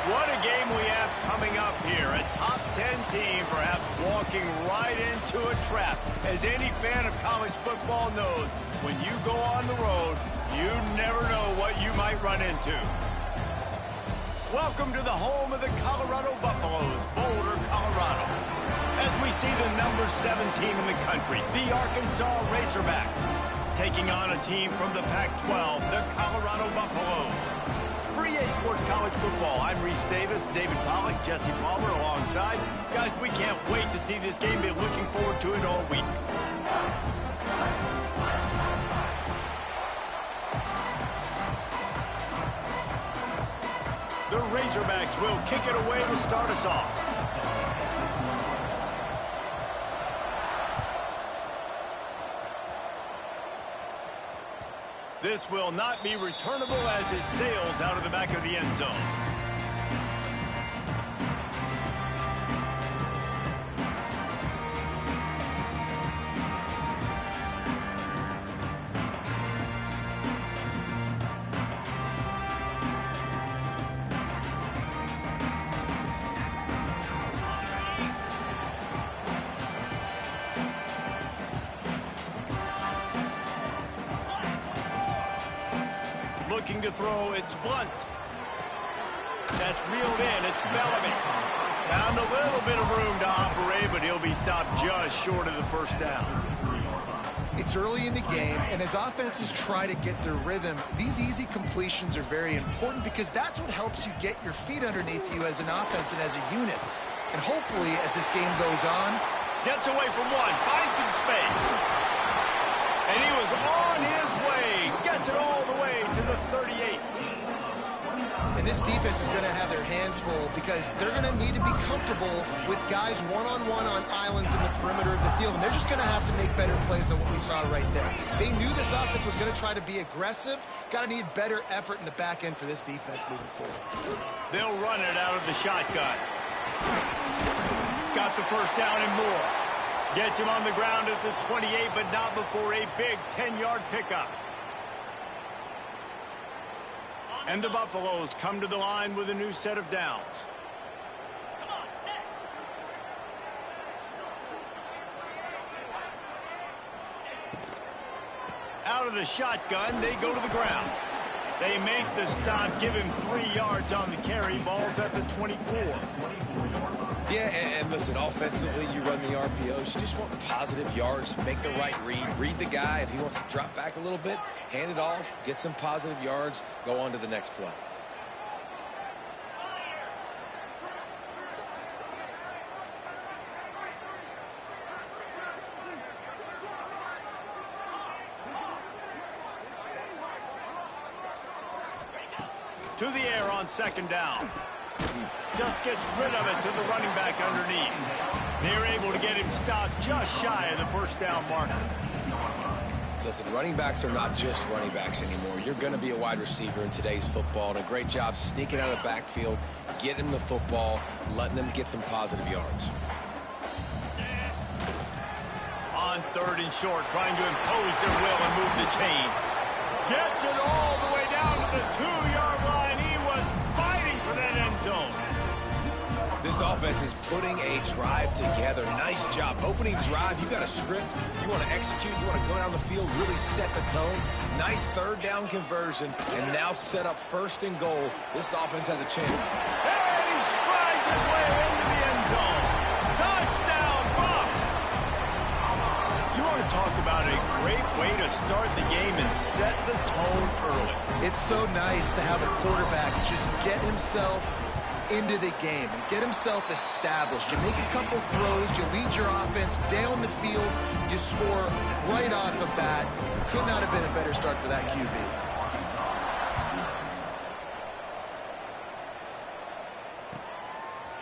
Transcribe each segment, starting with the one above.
What a game we have coming up here. A top 10 team perhaps walking right into a trap. As any fan of college football knows, when you go on the road, you never know what you might run into. Welcome to the home of the Colorado Buffaloes, Boulder, Colorado. As we see the number 7 team in the country, the Arkansas Razorbacks, taking on a team from the Pac-12, the Colorado Buffaloes. For EA Sports College Football, I'm Reese Davis, David Pollack, Jesse Palmer alongside. Guys, we can't wait to see this game. Been looking forward to it all week. The Razorbacks will kick it away to start us off. This will not be returnable as it sails out of the back of the end zone. Looking to throw, it's Blunt. That's reeled in, it's Bellamy. Found a little bit of room to operate, but he'll be stopped just short of the first down. It's early in the game, and as offenses try to get their rhythm, these easy completions are very important because that's what helps you get your feet underneath you as an offense and as a unit. And hopefully, as this game goes on, gets away from one, finds some space. And he was on his way, gets it all the way to the 38. And this defense is going to have their hands full because they're going to need to be comfortable with guys one-on-one on islands in the perimeter of the field. And they're just going to have to make better plays than what we saw right there. They knew this offense was going to try to be aggressive. Got to need better effort in the back end for this defense moving forward. They'll run it out of the shotgun. Got the first down and more. Gets him on the ground at the 28, but not before a big 10-yard pickup. And the Buffaloes come to the line with a new set of downs. Out of the shotgun, they go to the ground. They make the stop, give him 3 yards on the carry. Ball's at the 24. Yeah, and listen, offensively, you run the RPOs. You just want positive yards, make the right read the guy. If he wants to drop back a little bit, hand it off, get some positive yards, go on to the next play. To the air on second down. Just gets rid of it to the running back underneath. They're able to get him stopped just shy of the first down marker. Listen, running backs are not just running backs anymore. You're going to be a wide receiver in today's football, and a great job sneaking out of the backfield, getting the football, letting them get some positive yards. On third and short, trying to impose their will and move the chains. Gets it all the way down to the 2-yard line. He was fighting for that end zone. This offense is putting a drive together. Nice job. Opening drive, you got a script. You want to execute. You want to go down the field, really set the tone. Nice third down conversion, and now set up first and goal. This offense has a chance. And he strides his way into the end zone. Touchdown, Bucs! You want to talk about a great way to start the game and set the tone early. it's so nice to have a quarterback just get himself into the game and get himself established. You make a couple throws, you lead your offense down the field, you score right off the bat. Could not have been a better start for that QB.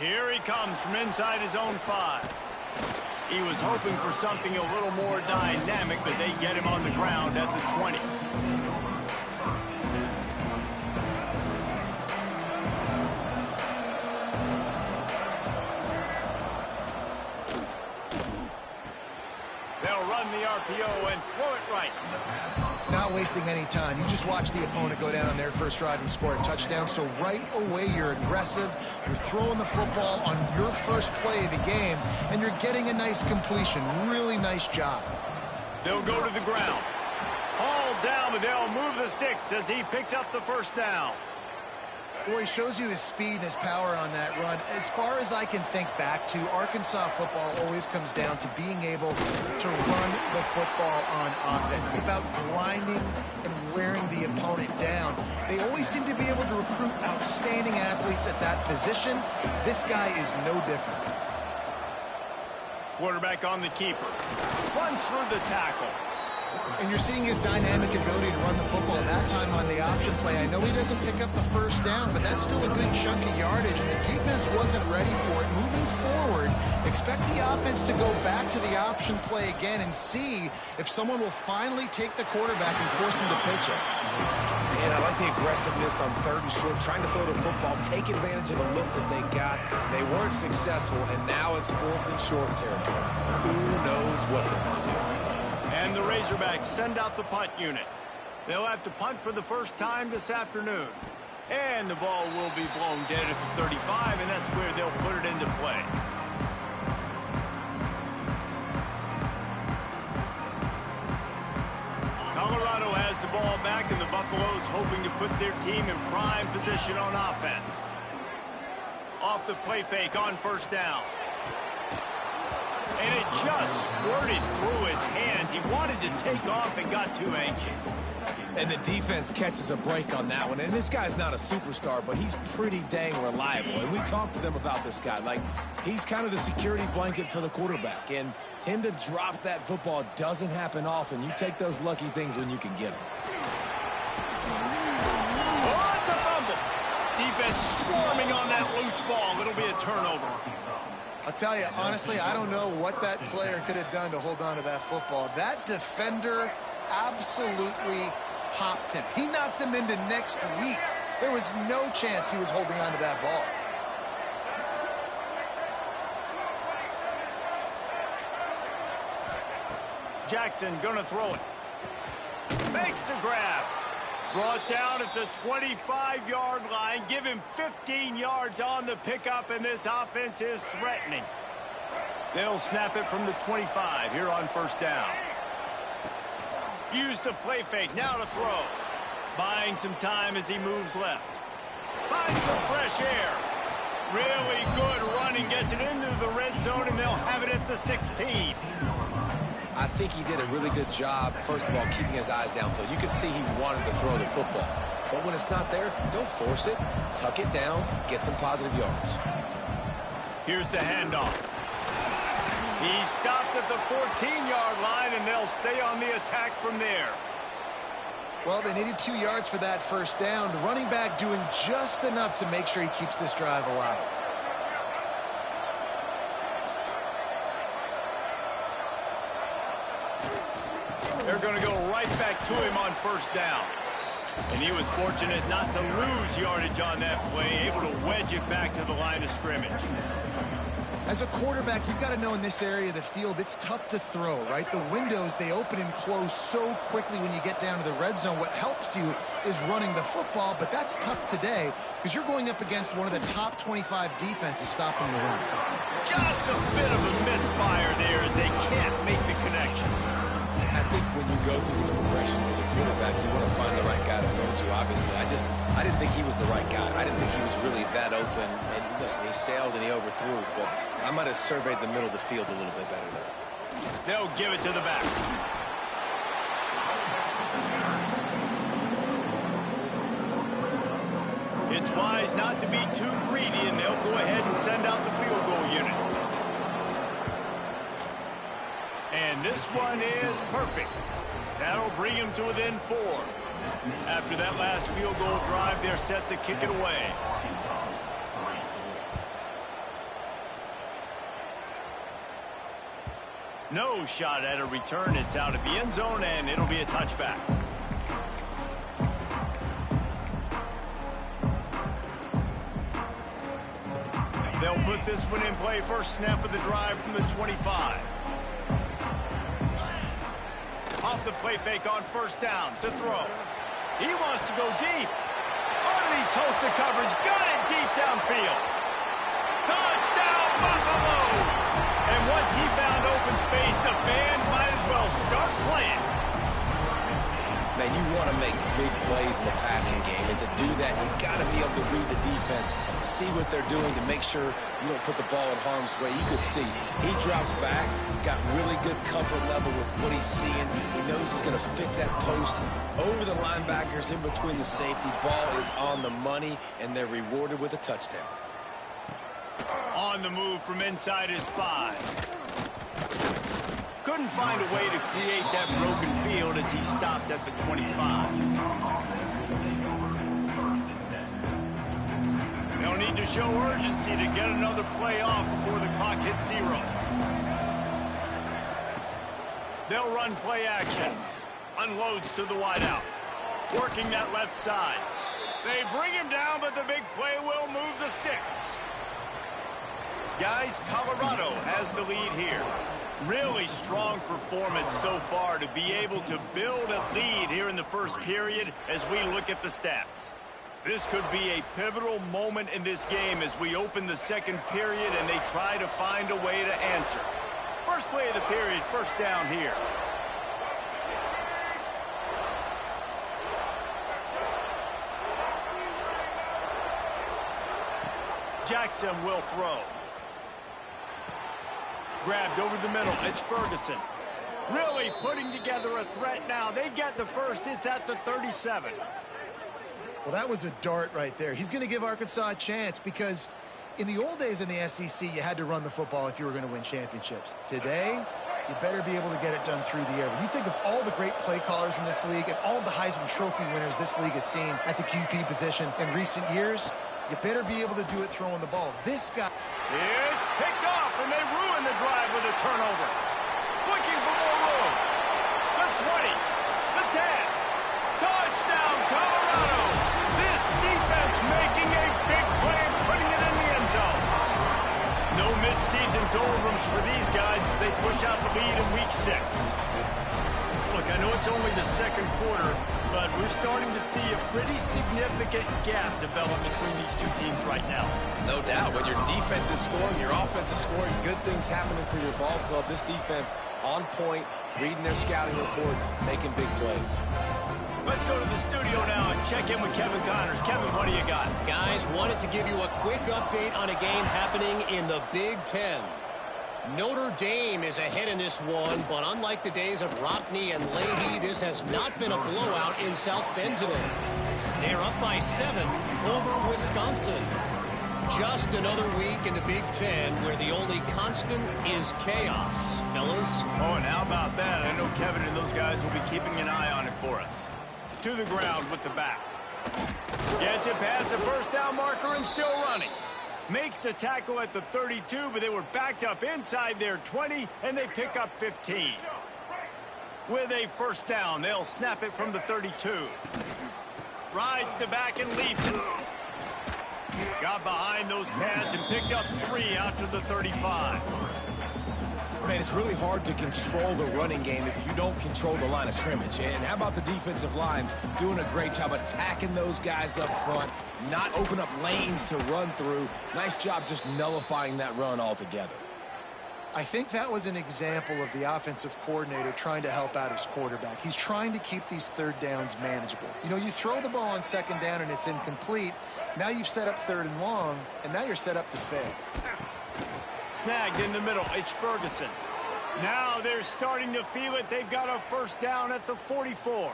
Here he comes from inside his own 5. He was hoping for something a little more dynamic, but they get him on the ground at the 20. They'll run the RPO and throw it right. Now not wasting any time. You just watch the opponent go down on their first drive and score a touchdown. So right away, you're aggressive. You're throwing the football on your first play of the game, and you're getting a nice completion. Really nice job. They'll go to the ground. Hauled down, but they'll move the sticks as he picks up the first down. Well, he shows you his speed and his power on that run. As far as I can think back to, Arkansas football always comes down to being able to run the football on offense. It's about grinding and wearing the opponent down. They always seem to be able to recruit outstanding athletes at that position. This guy is no different. Quarterback on the keeper. Runs through the tackle. And you're seeing his dynamic ability to run the football that time on the option play. I know he doesn't pick up the first down, but that's still a good chunk of yardage, and the defense wasn't ready for it. Moving forward, expect the offense to go back to the option play again and see if someone will finally take the quarterback and force him to pitch it. And I like the aggressiveness on 3rd and short, trying to throw the football, take advantage of the look that they got. They weren't successful, and now it's 4th and short territory. Who knows what they're going to do? And the Razorbacks send out the punt unit. They'll have to punt for the first time this afternoon. And the ball will be blown dead at the 35, and that's where they'll put it into play. Colorado has the ball back, and the Buffaloes hoping to put their team in prime position on offense. Off the play fake on first down. And it just squirted through his hands. He wanted to take off and got too anxious. And the defense catches a break on that one. And this guy's not a superstar, but he's pretty dang reliable. And we talked to them about this guy. Like, he's kind of the security blanket for the quarterback. And him to drop that football doesn't happen often. You take those lucky things when you can get them. Oh, it's a fumble. Defense swarming on that loose ball. It'll be a turnover. I'll tell you, honestly, I don't know what that player could have done to hold on to that football. That defender absolutely popped him. He knocked him into next week. There was no chance he was holding on to that ball. Jackson gonna throw it. Makes the grab. Brought down at the 25-yard line. Give him 15 yards on the pickup, and this offense is threatening. They'll snap it from the 25 here on first down. Use the play fake. Now to throw. Buying some time as he moves left. Finds some fresh air. Really good running. Gets it into the red zone, and they'll have it at the 16. I think he did a really good job, first of all, keeping his eyes downfield. You could see he wanted to throw the football. But when it's not there, don't force it. Tuck it down. Get some positive yards. Here's the handoff. He stopped at the 14-yard line, and they'll stay on the attack from there. Well, they needed 2 yards for that first down. The running back doing just enough to make sure he keeps this drive alive. They're going to go right back to him on first down. And he was fortunate not to lose yardage on that play, able to wedge it back to the line of scrimmage. As a quarterback, you've got to know in this area of the field, it's tough to throw, right? The windows, they open and close so quickly when you get down to the red zone. What helps you is running the football, but that's tough today because you're going up against one of the top 25 defenses stopping the run. Just a bit of a misfire there as they can't make the connection. I think when you go through these progressions as a quarterback, you want to find the right guy to throw to, obviously. I didn't think he was the right guy. I didn't think he was really that open. And listen, he sailed and he overthrew, but I might have surveyed the middle of the field a little bit better there. They'll give it to the back. It's wise not to be too greedy, and they'll go ahead and send out the field goal unit. And this one is perfect. That'll bring him to within 4. After that last field goal drive, they're set to kick it away. No shot at a return. It's out of the end zone, and it'll be a touchback. They'll put this one in play. First snap of the drive from the 25. Off the play fake on first down to throw. He wants to go deep. Underneath toast of coverage. Got it deep downfield. Touchdown, Buffaloes! And once he found open space, the band might as well start playing. Man, you want to make big plays in the passing game, and to do that, you've got to be able to read the defense, see what they're doing to make sure you don't put the ball in harm's way. You could see he drops back, got really good comfort level with what he's seeing. He knows he's going to fit that post over the linebackers in between the safety. Ball is on the money, and they're rewarded with a touchdown. On the move from inside his 5. Couldn't find a way to create that broken field as he stopped at the 25. They'll need to show urgency to get another play off before the clock hits 0. They'll run play action. Unloads to the wideout. Working that left side. They bring him down, but the big play will move the sticks. Guys, Colorado has the lead here. Really strong performance so far to be able to build a lead here in the first period as we look at the stats. This could be a pivotal moment in this game as we open the second period and they try to find a way to answer. First play of the period, first down here. Jackson will throw. Grabbed over the middle. It's Ferguson. Really putting together a threat now. They get the first. It's at the 37. Well, that was a dart right there. He's going to give Arkansas a chance because in the old days in the SEC, you had to run the football if you were going to win championships. Today, you better be able to get it done through the air. When you think of all the great play callers in this league and all of the Heisman Trophy winners this league has seen at the QB position in recent years, you better be able to do it throwing the ball. This guy... It's picked off, and they ruin the drive with a turnover. Looking for more room. The 20. The 10. Touchdown, Colorado. This defense making a big play and putting it in the end zone. No mid-season doldrums for these guys as they push out the lead in week 6. Look, I know it's only the second quarter, but we're starting to see a pretty significant gap develop between these two teams right now. No doubt. When your defense is scoring, your offense is scoring, good things happening for your ball club. This defense on point, reading their scouting report, making big plays. Let's go to the studio now and check in with Kevin Connors. Kevin, what do you got? Guys, wanted to give you a quick update on a game happening in the Big Ten. Notre Dame is ahead in this one, but unlike the days of Rockne and Leahy, this has not been a blowout in South Bend today. They're up by 7 over Wisconsin. Just another week in the Big Ten where the only constant is chaos, fellas. Oh, and how about that? I know Kevin and those guys will be keeping an eye on it for us. To the ground with the back. Gets it past the first down marker and still running. Makes the tackle at the 32, but they were backed up inside their 20, and they pick up 15. With a first down, they'll snap it from the 32. Rides to back and leaps it. Got behind those pads and picked up 3 out to the 35. Man, it's really hard to control the running game if you don't control the line of scrimmage. And how about the defensive line doing a great job attacking those guys up front, not open up lanes to run through. Nice job just nullifying that run altogether. I think that was an example of the offensive coordinator trying to help out his quarterback. He's trying to keep these third downs manageable. You know, you throw the ball on second down and it's incomplete. Now you've set up third and long, and now you're set up to fail. Snagged in the middle. It's Ferguson. Now they're starting to feel it. They've got a first down at the 44.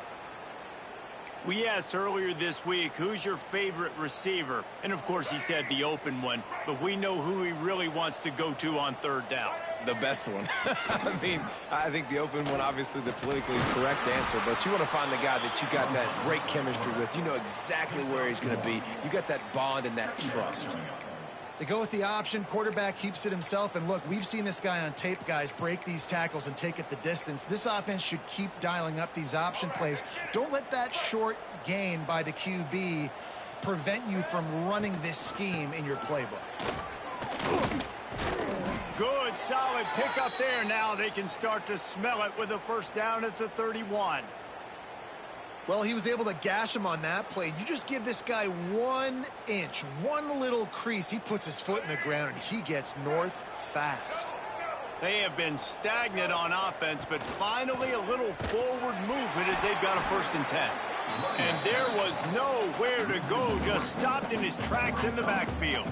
We asked earlier this week, who's your favorite receiver? And, of course, he said the open one. But we know who he really wants to go to on third down. The best one. I mean, I think the open one, obviously the politically correct answer. But you want to find the guy that you got that great chemistry with. You know exactly where he's going to be. You got that bond and that trust. They go with the option. Quarterback keeps it himself. And look, we've seen this guy on tape, guys, break these tackles and take it the distance. This offense should keep dialing up these option plays. Don't let that short gain by the QB prevent you from running this scheme in your playbook. Good, solid pickup there. Now they can start to smell it with a first down at the 31. Well, he was able to gash him on that play. You just give this guy 1 inch, one little crease. He puts his foot in the ground, and he gets north fast. They have been stagnant on offense, but finally a little forward movement as they've got a 1st and 10. And there was nowhere to go, just stopped in his tracks in the backfield.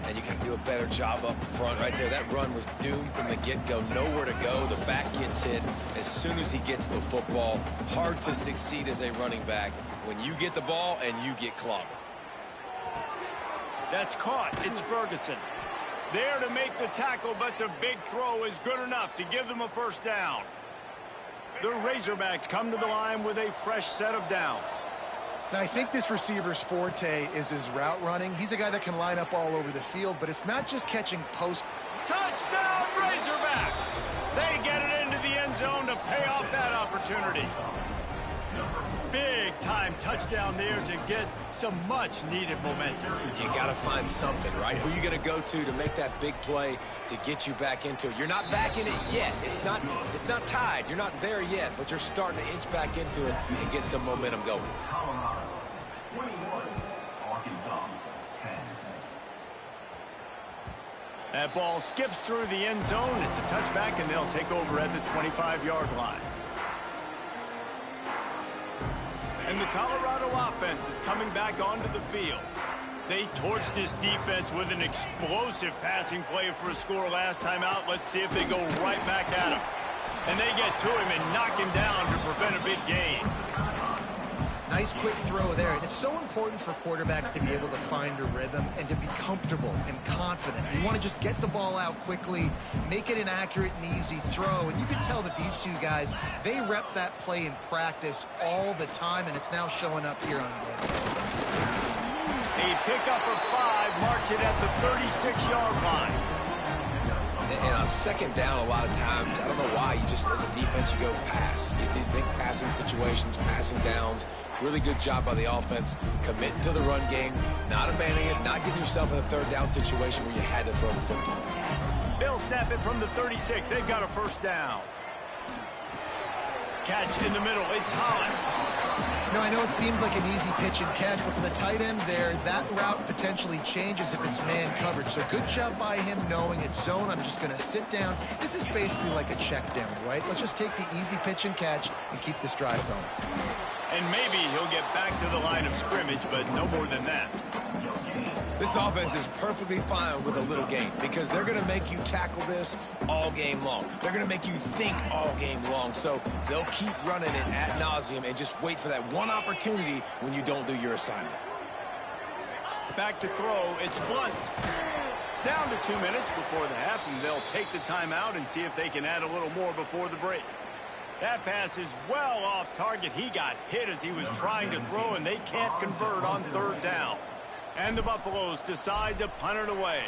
And you got to do a better job up front right there. That run was doomed from the get-go. Nowhere to go. The back gets hit as soon as he gets the football. Hard to succeed as a running back when you get the ball and you get clobbered. That's caught. It's Ferguson. There to make the tackle, but the big throw is good enough to give them a 1st down. The Razorbacks come to the line with a fresh set of downs. Now, I think this receiver's forte is his route running. He's a guy that can line up all over the field, but it's not just catching post. Touchdown, Razorbacks! They get it into the end zone to pay off that opportunity. Big-time touchdown there to get some much-needed momentum. You got to find something, right? Who are you going to go to make that big play to get you back into it? You're not back in it yet. It's not tied. You're not there yet, but you're starting to inch back into it and get some momentum going. That ball skips through the end zone. It's a touchback, and they'll take over at the 25-yard line. And the Colorado offense is coming back onto the field. They torched this defense with an explosive passing play for a score last time out. Let's see if they go right back at him. And they get to him and knock him down to prevent a big gain. Nice quick throw there. And it's so important for quarterbacks to be able to find a rhythm and to be comfortable and confident. You want to just get the ball out quickly, make it an accurate and easy throw. And you can tell that these two guys, they rep that play in practice all the time, and it's now showing up here on game. A pickup of 5, marks it at the 36-yard line. And on 2nd down, a lot of times, I don't know why, you just, as a defense, you go pass. You think passing situations, passing downs. Really good job by the offense, committing to the run game, not abandoning it, not getting yourself in a 3rd down situation where you had to throw the football. They'll snap it from the 36. They've got a 1st down. Catch in the middle. It's Holland. Now, I know it seems like an easy pitch and catch, but for the tight end there, that route potentially changes if it's man coverage. So good job by him knowing it's zone. I'm just going to sit down. This is basically like a check down, right? Let's just take the easy pitch and catch and keep this drive going. And maybe he'll get back to the line of scrimmage, but no more than that. This offense is perfectly fine with a little game because they're going to make you tackle this all game long. They're going to make you think all game long. So they'll keep running it ad nauseum and just wait for that one opportunity when you don't do your assignment. Back to throw. It's Blunt. Down to 2 minutes before the half, and they'll take the timeout and see if they can add a little more before the break. That pass is well off target. He got hit as he was trying to throw, and they can't convert on 3rd down. And the Buffaloes decide to punt it away.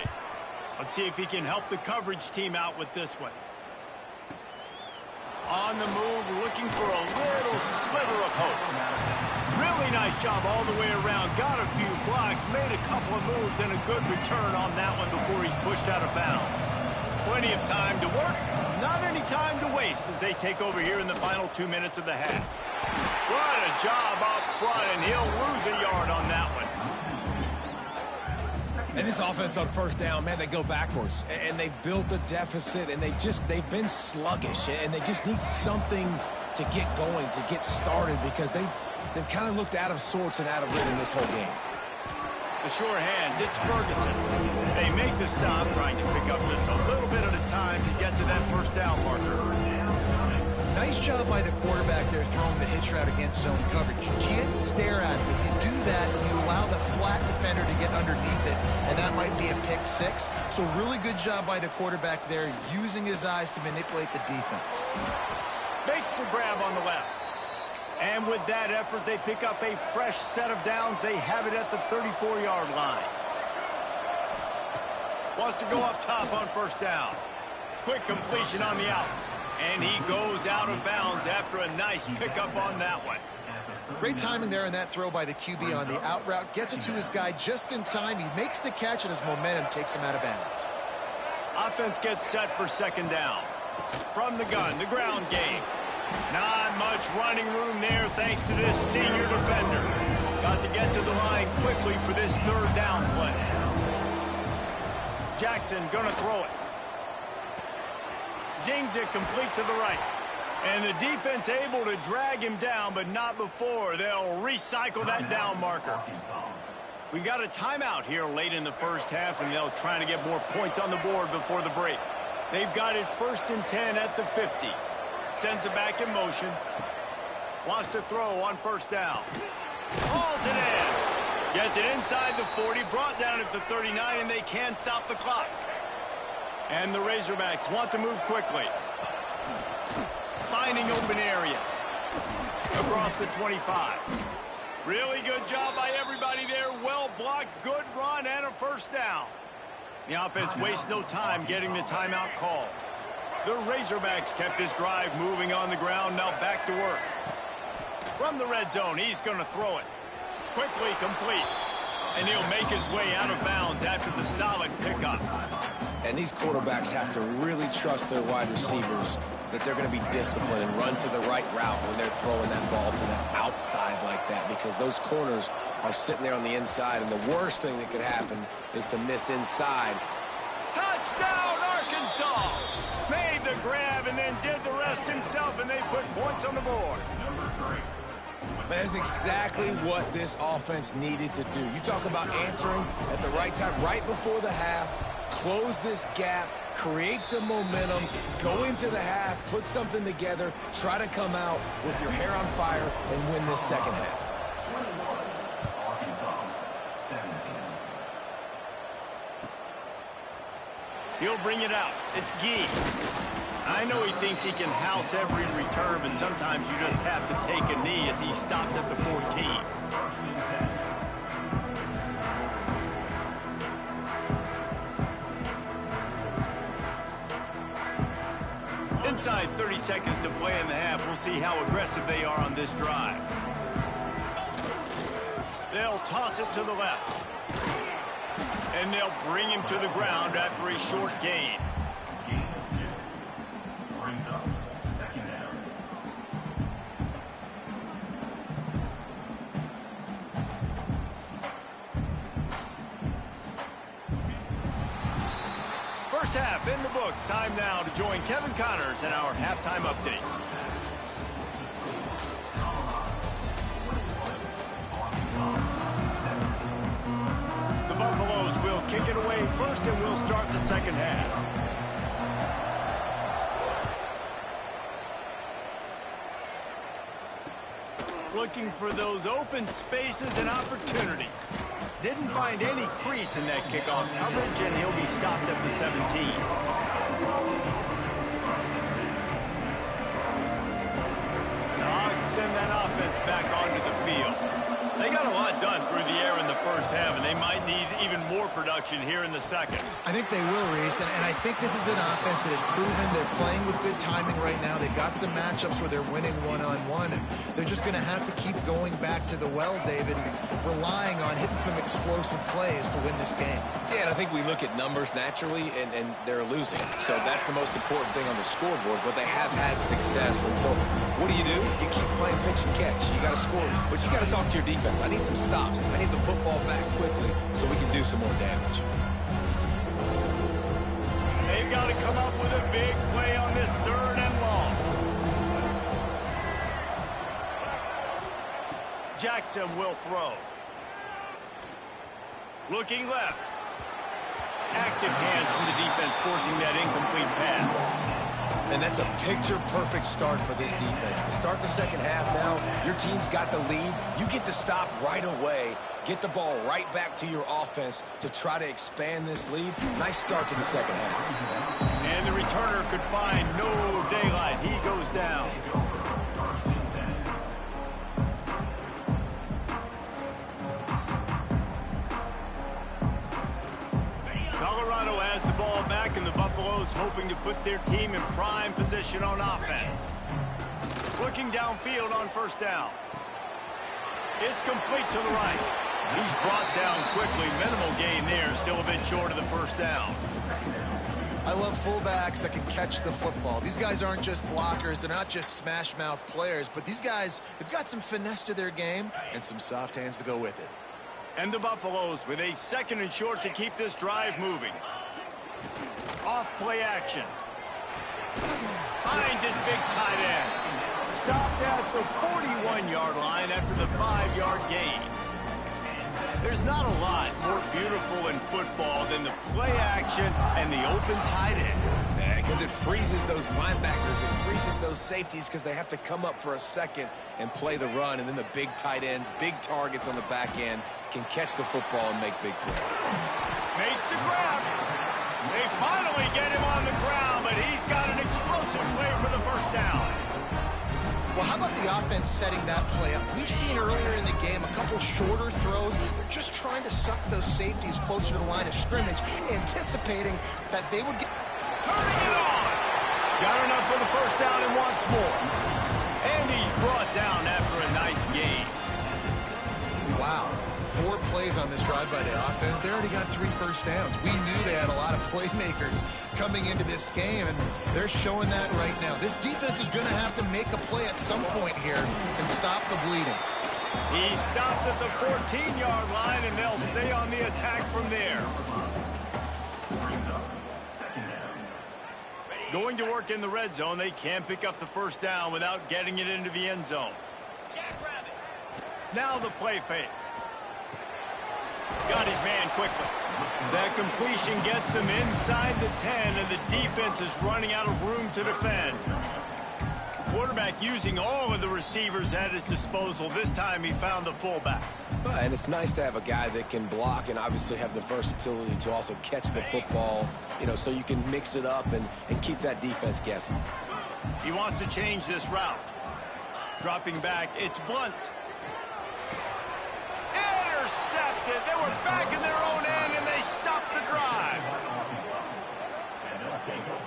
Let's see if he can help the coverage team out with this one. On the move, looking for a little sliver of hope. Really nice job all the way around. Got a few blocks, made a couple of moves, and a good return on that one before he's pushed out of bounds. Plenty of time to work. Not any time to waste as they take over here in the final 2 minutes of the half. What a job up front, and he'll lose a yard on that one. And this offense on 1st down, man, they go backwards. And they've built a deficit, and they've been sluggish. And they just need something to get going, to get started, because they've kind of looked out of sorts and out of rhythm this whole game. The sure hands, it's Ferguson. They make the stop, trying to pick up just a little bit at a time to get to that 1st down marker. Nice job by the quarterback there throwing the hitch route against zone coverage. You can't stare at it. If you do that, you allow the flat defender to get underneath it, and that might be a pick 6. So really good job by the quarterback there, using his eyes to manipulate the defense. Makes the grab on the left. And with that effort, they pick up a fresh set of downs. They have it at the 34-yard line. Wants to go up top on 1st down. Quick completion on the out. And he goes out of bounds after a nice pickup on that one. Great timing there in that throw by the QB on the out route. Gets it to his guy just in time. He makes the catch, and his momentum takes him out of bounds. Offense gets set for second down. From the gun, the ground game. Not much running room there thanks to this senior defender. Got to get to the line quickly for this third down play. Jackson gonna throw it. Zings it complete to the right. And the defense able to drag him down, but not before they'll recycle that down marker. We got a timeout here late in the first half, and they'll try to get more points on the board before the break. They've got it 1st and 10 at the 50. Sends it back in motion. Wants to throw on first down. Hauls it in. Gets it inside the 40, brought down at the 39, and they can stop the clock. And the Razorbacks want to move quickly. Finding open areas. Across the 25. Really good job by everybody there. Well blocked, good run, and a first down. The offense wastes no time getting the timeout call. The Razorbacks kept this drive moving on the ground. Now back to work. From the red zone, he's going to throw it. Quickly complete. And he'll make his way out of bounds after the solid pickup. And these quarterbacks have to really trust their wide receivers that they're going to be disciplined and run to the right route when they're throwing that ball to the outside like that, because those corners are sitting there on the inside, and the worst thing that could happen is to miss inside. Touchdown, Arkansas! Made the grab and then did the rest himself, and they put points on the board. That is exactly what this offense needed to do. You talk about answering at the right time, right before the half, close this gap, create some momentum, go into the half, put something together, try to come out with your hair on fire and win this second half. He'll bring it out. It's Gee. I know he thinks he can house every return, but sometimes you just have to take a knee as he stopped at the 14. Inside 30 seconds to play in the half. We'll see how aggressive they are on this drive. They'll toss it to the left. And they'll bring him to the ground after a short gain. First half in the books. Time now to join Kevin Connors in our halftime update. The Buffaloes will kick it away first, and we'll start the second half. Looking for those open spaces and opportunity. Didn't find any crease in that kickoff coverage, and he'll be stopped at the 17. The Hogs send that offense back onto the field. They got a lot done through the air in the first half, and they might need even more production here in the second. I think they will, Reese, and I think this is an offense that has proven they're playing with good timing right now. They've got some matchups where they're winning one-on-one, and they're just going to have to keep going back to the well, David, and relying on hitting some explosive plays to win this game. Yeah, and I think we look at numbers naturally, and they're losing. So that's the most important thing on the scoreboard, but they have had success. And so what do? You keep playing pitch and catch. You got to score, but you got to talk to your defense. I need some stops. I need the football back quickly so we can do some more damage. They've got to come up with a big play on this third and long. Jackson will throw. Looking left. Active hands from the defense forcing that incomplete pass. And that's a picture-perfect start for this defense. To start the second half now, your team's got the lead. You get to stop right away, get the ball right back to your offense to try to expand this lead. Nice start to the second half. And the returner could find no daylight. He goes down. Colorado has the ball back, and the Buffaloes hoping to put their team in prime position on offense. Looking downfield on first down. It's complete to the right. He's brought down quickly. Minimal gain there, still a bit short of the first down. I love fullbacks that can catch the football. These guys aren't just blockers. They're not just smash-mouth players. But these guys, they've got some finesse to their game and some soft hands to go with it. And the Buffaloes with a 2nd and short to keep this drive moving. Off play action. Finds his big tight end. Stopped at the 41-yard line after the 5-yard gain. There's not a lot more beautiful in football than the play action and the open tight end. Yeah, because it freezes those linebackers. It freezes those safeties because they have to come up for a second and play the run. And then the big tight ends, big targets on the back end can catch the football and make big plays. Makes the grab. They finally get him on the ground, but he's got an explosive play for the first down. Well, how about the offense setting that play up? We've seen earlier in the game a couple shorter throws. They're just trying to suck those safeties closer to the line of scrimmage, anticipating that they would get... Turning it on! Got enough for the first down and wants more. And he's brought down after a nice gain. Wow. 4 plays on this drive by the offense. They already got 3 first downs. We knew they had a lot of playmakers coming into this game, and they're showing that right now. This defense is going to have to make a play at some point here and stop the bleeding. He stopped at the 14-yard line, and they'll stay on the attack from there. Going to work in the red zone, they can't pick up the first down without getting it into the end zone. Now the play fake. Got his man quickly. That completion gets them inside the 10, and the defense is running out of room to defend. Quarterback using all of the receivers at his disposal. This time he found the fullback. And it's nice to have a guy that can block and obviously have the versatility to also catch the football, you know, so you can mix it up and keep that defense guessing. He wants to change this route. Dropping back, it's Blunt. Intercepted. They were back in their own end, and they stopped the drive.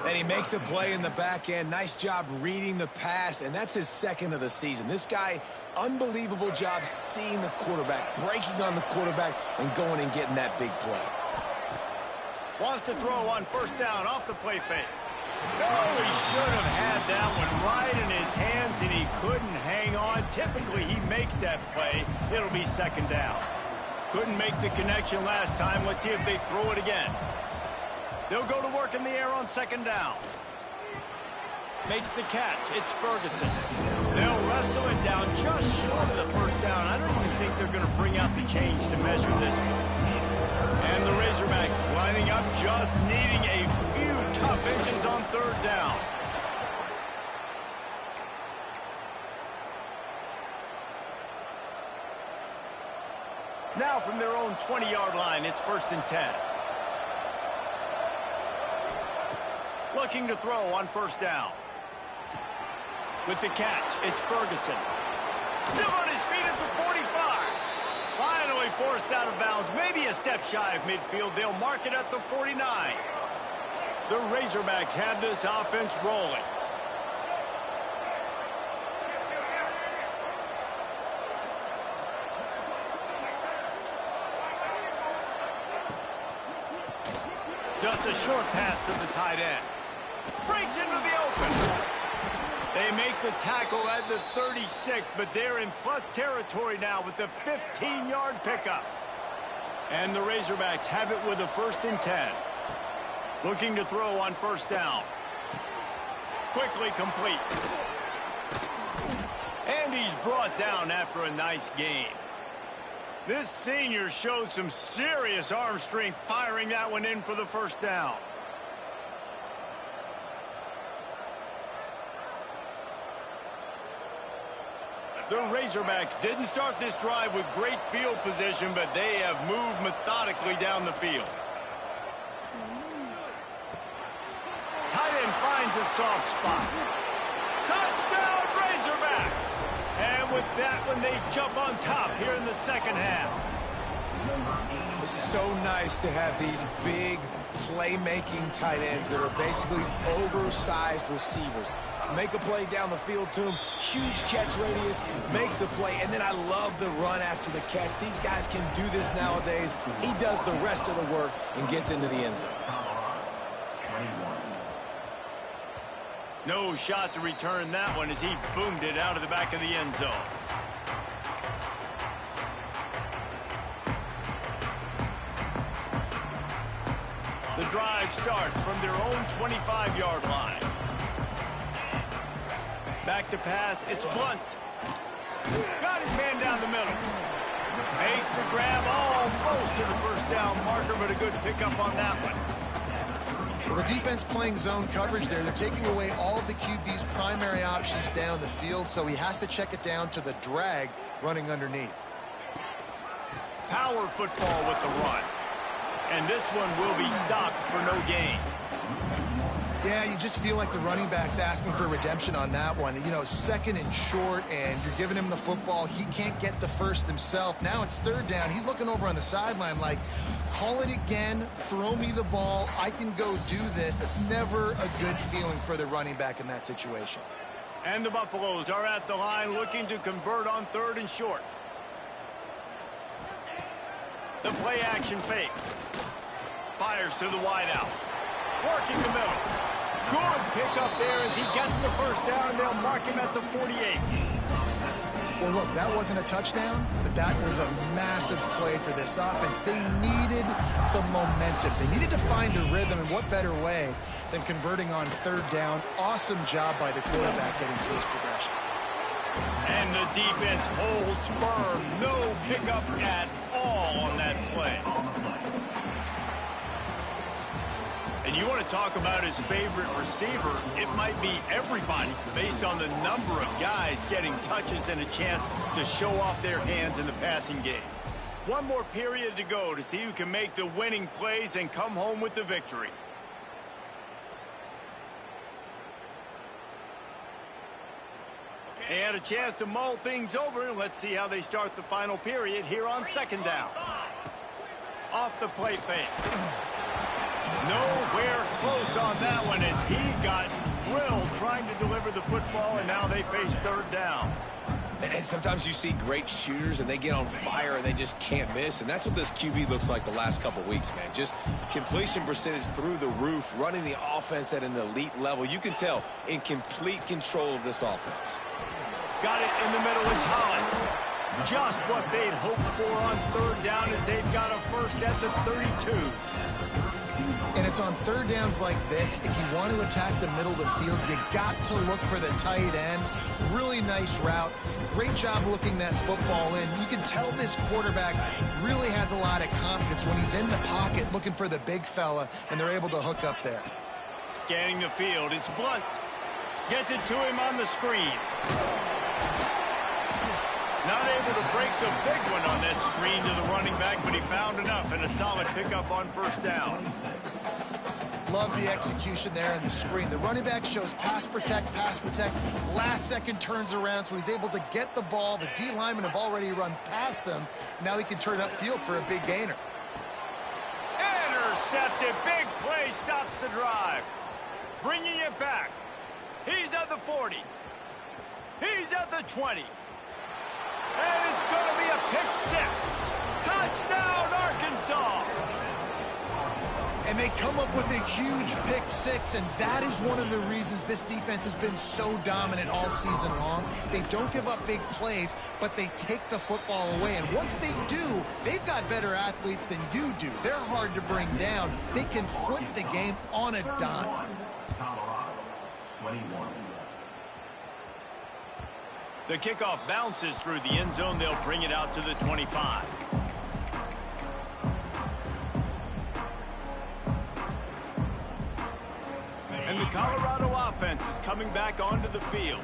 And he makes a play in the back end. Nice job reading the pass, and that's his 2nd of the season. This guy, unbelievable job seeing the quarterback, breaking on the quarterback, and going and getting that big play. Wants to throw on first down off the play fake. No, he should have had that one right in his hands, and he couldn't hang on. Typically, he makes that play. It'll be 2nd down. Couldn't make the connection last time. Let's see if they throw it again. They'll go to work in the air on 2nd down. Makes the catch. It's Ferguson. They'll wrestle it down just short of the first down. I don't even think they're going to bring out the chains to measure this one. And the Razorbacks lining up, just needing a few tough inches on 3rd down. Now from their own 20-yard line, it's 1st and 10. Looking to throw on first down. With the catch, it's Ferguson. Still on his feet at the 45. Finally forced out of bounds, maybe a step shy of midfield. They'll mark it at the 49. The Razorbacks have this offense rolling. Just a short pass to the tight end. Breaks into the open. They make the tackle at the 36, but they're in plus territory now with the 15-yard pickup. And the Razorbacks have it with a 1st and 10. Looking to throw on first down. Quickly complete. And he's brought down after a nice gain. This senior shows some serious arm strength firing that one in for the first down. The Razorbacks didn't start this drive with great field position, but they have moved methodically down the field. Tight end finds a soft spot. Touchdown, Razorbacks! And with that one, they jump on top here in the 2nd half. It's so nice to have these big playmaking tight ends that are basically oversized receivers. Make a play down the field to him, huge catch radius, makes the play, and then I love the run after the catch. These guys can do this nowadays. He does the rest of the work and gets into the end zone. No shot to return that one as he boomed it out of the back of the end zone. The drive starts from their own 25-yard line. Back to pass, it's Blunt. Got his man down the middle. Makes the grab almost to the first down marker, but a good pickup on that one. Well, the defense playing zone coverage there. They're taking away all of the QB's primary options down the field, so he has to check it down to the drag running underneath. Power football with the run. And this one will be stopped for no gain. Yeah, you just feel like the running back's asking for redemption on that one. You know, second and short, and you're giving him the football. He can't get the first himself. Now it's third down. He's looking over on the sideline like, call it again, throw me the ball, I can go do this. It's never a good feeling for the running back in that situation. And the Buffaloes are at the line looking to convert on third and short. The play action fake. Fires to the wideout. Working the middle. Good pickup there as he gets the first down, and they'll mark him at the 48. Well, look, that wasn't a touchdown, but that was a massive play for this offense. They needed some momentum. They needed to find a rhythm, and what better way than converting on third down. Awesome job by the quarterback getting through his progression. And the defense holds firm. No pickup at all on that play. And you want to talk about his favorite receiver, it might be everybody based on the number of guys getting touches and a chance to show off their hands in the passing game. One more period to go to see who can make the winning plays and come home with the victory. And a chance to mull things over. Let's see how they start the final period here on second down. Off the play fake. Nowhere close on that one as he got drilled trying to deliver the football, and now they face third down. And sometimes you see great shooters and they get on fire and they just can't miss. And that's what this QB looks like the last couple weeks, man. Just completion percentage through the roof, running the offense at an elite level. You can tell in complete control of this offense. Got it in the middle. It's Holland. Just what they'd hoped for on third down as they've got a first at the 32. And it's on third downs like this, if you want to attack the middle of the field, you got to look for the tight end. Really nice route. Great job looking that football in. You can tell this quarterback really has a lot of confidence when he's in the pocket looking for the big fella, and they're able to hook up there. Scanning the field, it's Blunt. Gets it to him on the screen. Not able to break the big one on that screen to the running back, but he found enough and a solid pickup on first down. Love the execution there in the screen. The running back shows pass protect, last second turns around, so he's able to get the ball. The D linemen have already run past him. Now he can turn upfield for a big gainer. Intercepted. Big play stops the drive. Bringing it back. He's at the 40. He's at the 20. And it's going to be a pick six. Touchdown, Arkansas. And they come up with a huge pick six, and that is one of the reasons this defense has been so dominant all season long. They don't give up big plays, but they take the football away. And once they do, they've got better athletes than you do. They're hard to bring down. They can flip the game on a dime. The kickoff bounces through the end zone. They'll bring it out to the 25. And the Colorado offense is coming back onto the field.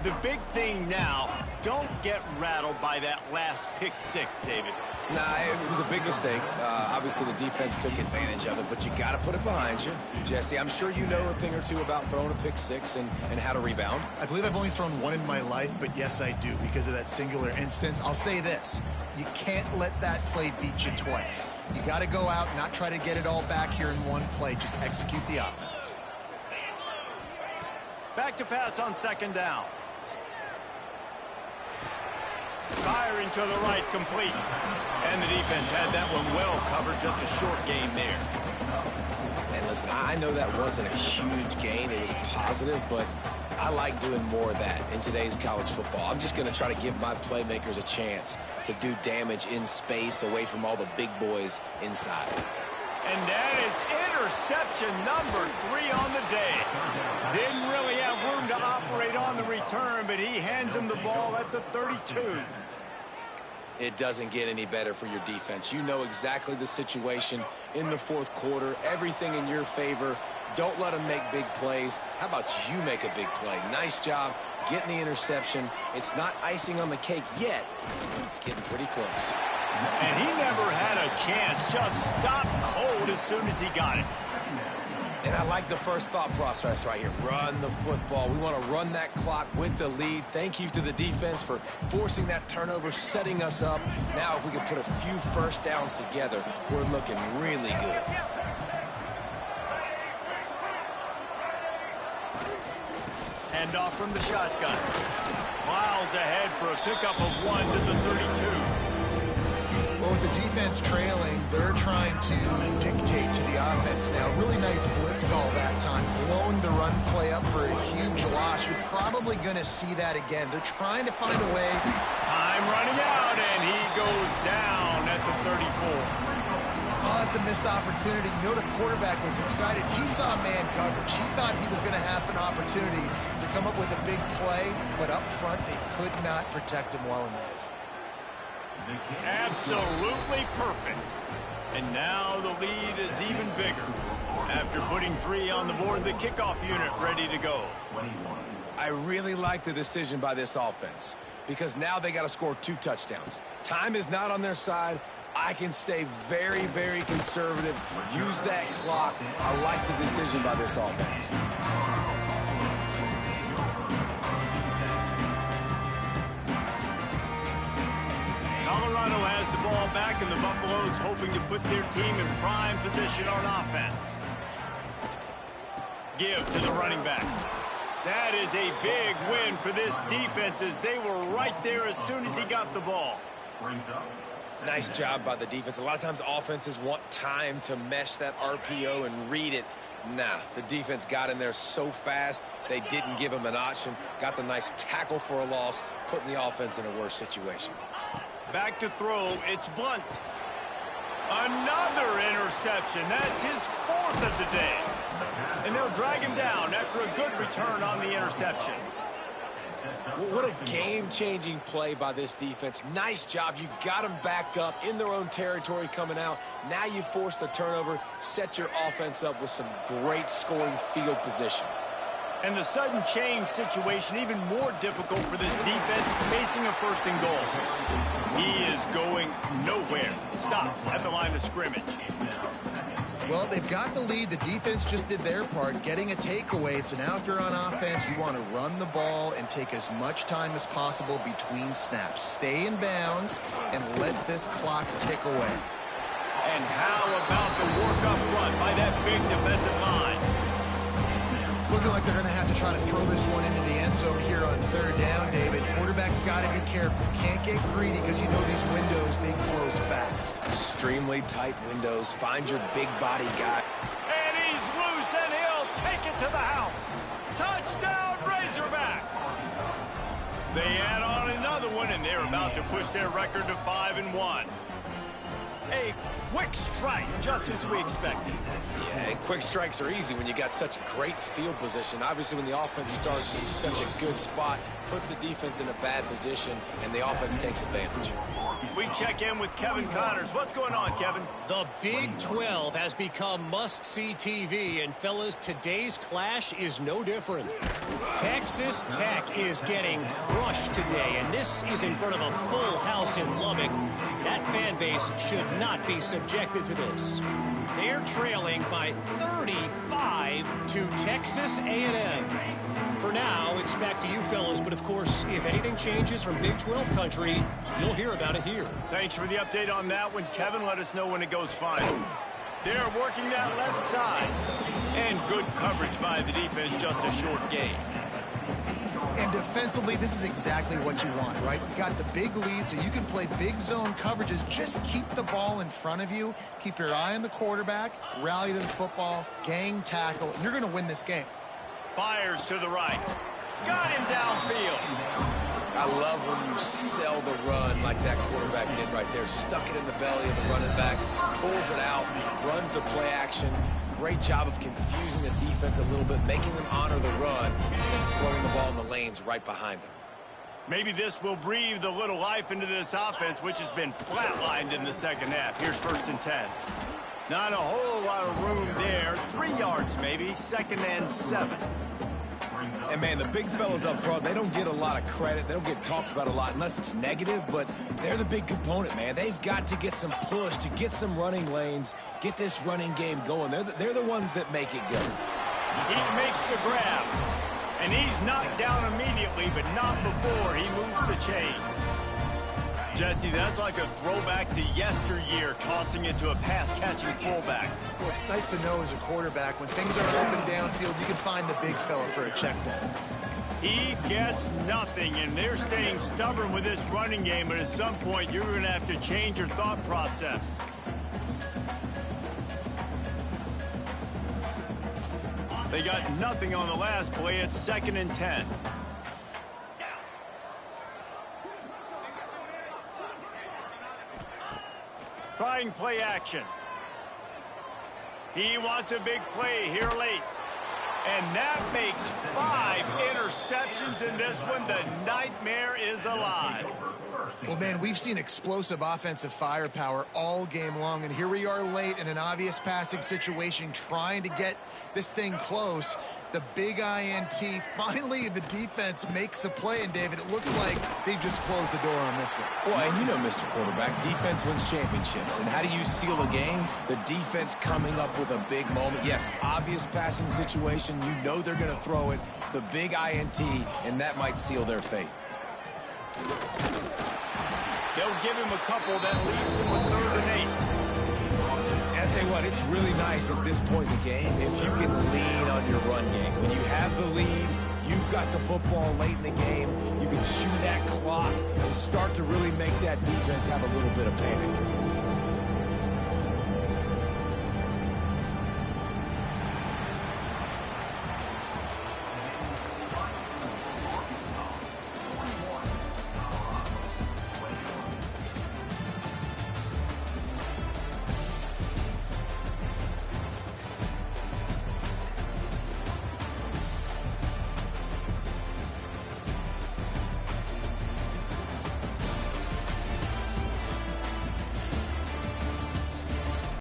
The big thing now, don't get rattled by that last pick six, David. Nah, it was a big mistake. Obviously, the defense took advantage of it, but you got to put it behind you. Jesse, I'm sure you know a thing or two about throwing a pick six and how to rebound. I believe I've only thrown one in my life, but yes, I do because of that singular instance. I'll say this. You can't let that play beat you twice. You got to go out and not try to get it all back here in one play. Just execute the offense. Back to pass on second down. Firing to the right, complete. And the defense had that one well covered, just a short gain there. And listen, I know that wasn't a huge gain. It was positive, but I like doing more of that in today's college football. I'm just going to try to give my playmakers a chance to do damage in space away from all the big boys inside. And that is interception number 3 on the day. Didn't really have room to operate on the return, but he hands him the ball at the 32. It doesn't get any better for your defense. You know exactly the situation in the fourth quarter, everything in your favor. Don't let them make big plays. How about you make a big play? Nice job getting the interception. It's not icing on the cake yet, but it's getting pretty close. And he never had a chance. Just stopped cold as soon as he got it. And I like the first thought process right here. Run the football. We want to run that clock with the lead. Thank you to the defense for forcing that turnover, setting us up. Now if we can put a few first downs together, we're looking really good. Hand off from the shotgun. Miles ahead for a pickup of 1 to the 32. Well, with the defense trailing, they're trying to dictate to the offense now. Really nice blitz call that time. Blowing the run play up for a huge loss. You're probably going to see that again. They're trying to find a way. Time running out, and he goes down at the 34. Oh, that's a missed opportunity. You know the quarterback was excited. He saw man coverage. He thought he was going to have an opportunity to come up with a big play, but up front they could not protect him well enough. Absolutely perfect. And now the lead is even bigger. After putting 3 on the board, the kickoff unit ready to go. I really like the decision by this offense because now they got to score 2 touchdowns. Time is not on their side. I can stay very, very conservative. Use that clock. I like the decision by this offense. Colorado has the ball back, and the Buffaloes hoping to put their team in prime position on offense. Give to the running back. That is a big win for this defense as they were right there as soon as he got the ball. Nice job by the defense. A lot of times offenses want time to mesh that RPO and read it. Nah, the defense got in there so fast, they didn't give him an option. Got the nice tackle for a loss, putting the offense in a worse situation. Back to throw, it's Blunt. Another interception. That's his 4th of the day. And they'll drag him down after a good return on the interception. What a game-changing play by this defense. Nice job. You got them backed up in their own territory coming out. Now you force the turnover, set your offense up with some great scoring field position. And the sudden change situation even more difficult for this defense facing a 1st and goal. He is going nowhere. Stop at the line of scrimmage. Well, they've got the lead. The defense just did their part, getting a takeaway. So now if you're on offense, you want to run the ball and take as much time as possible between snaps. Stay in bounds and let this clock tick away. And how about the work up front by that big defensive line? It's looking like they're going to have to try to throw this one into the end zone here on 3rd down, David. Quarterback's got to be careful. Can't get greedy because you know these windows, they close fast. Extremely tight windows. Find your big body guy. And he's loose, and he'll take it to the house. Touchdown, Razorbacks. They add on another one, and they're about to push their record to 5-1. A quick strike, just as we expected. Yeah, and quick strikes are easy when you got such great field position. Obviously, when the offense starts in such a good spot, puts the defense in a bad position, and the offense takes advantage. We check in with Kevin Connors. What's going on, Kevin? The Big 12 has become must-see TV, and fellas, today's clash is no different. Texas Tech is getting crushed today, and this is in front of a full house in Lubbock. That fan base should not be subjected to this. They're trailing by 35 to Texas A&M. For now, it's back to you fellas, but of course, if anything changes from Big 12 country, you'll hear about it here. Thanks for the update on that one, Kevin. Let us know when it goes final. They're working that left side. And good coverage by the defense, just a short gain. And defensively, this is exactly what you want, right? You got the big lead, so you can play big zone coverages. Just keep the ball in front of you. Keep your eye on the quarterback. Rally to the football. Gang tackle. And you're going to win this game. Fires to the right. Got him downfield. I love when you sell the run like that quarterback did right there. Stuck it in the belly of the running back, pulls it out, runs the play action. Great job of confusing the defense a little bit, making them honor the run, and throwing the ball in the lanes right behind them. Maybe this will breathe a little life into this offense, which has been flatlined in the second half. Here's 1st and 10. Not a whole lot of room there. 3 yards maybe, 2nd and 7. And, man, the big fellas up front, they don't get a lot of credit. They don't get talked about a lot unless it's negative, but they're the big component, man. They've got to get some push, to get some running lanes, get this running game going. They're the ones that make it go. He makes the grab, and he's knocked down immediately, but not before he moves the chains. Jesse, that's like a throwback to yesteryear, tossing it to a pass-catching fullback. Well, it's nice to know as a quarterback, when things are open downfield, you can find the big fella for a check down. He gets nothing, and they're staying stubborn with this running game, but at some point, you're going to have to change your thought process. They got nothing on the last play. It's 2nd and 10. Trying play action. He wants a big play here late. And that makes 5 interceptions in this one. The nightmare is alive. Well, man, we've seen explosive offensive firepower all game long, and here we are late in an obvious passing situation trying to get this thing close. The big INT. Finally, the defense makes a play, and, David, it looks like they've just closed the door on this one. Well, and you know, Mr. Quarterback, defense wins championships. And how do you seal a game? The defense coming up with a big moment. Yes, obvious passing situation. You know they're going to throw it. The big INT, and that might seal their fate. They'll give him a couple that leaves him with 3rd and 8. And I tell you what, it's really nice at this point in the game if you can lean on your run game. When you have the lead, you've got the football late in the game, you can chew that clock and start to really make that defense have a little bit of panic.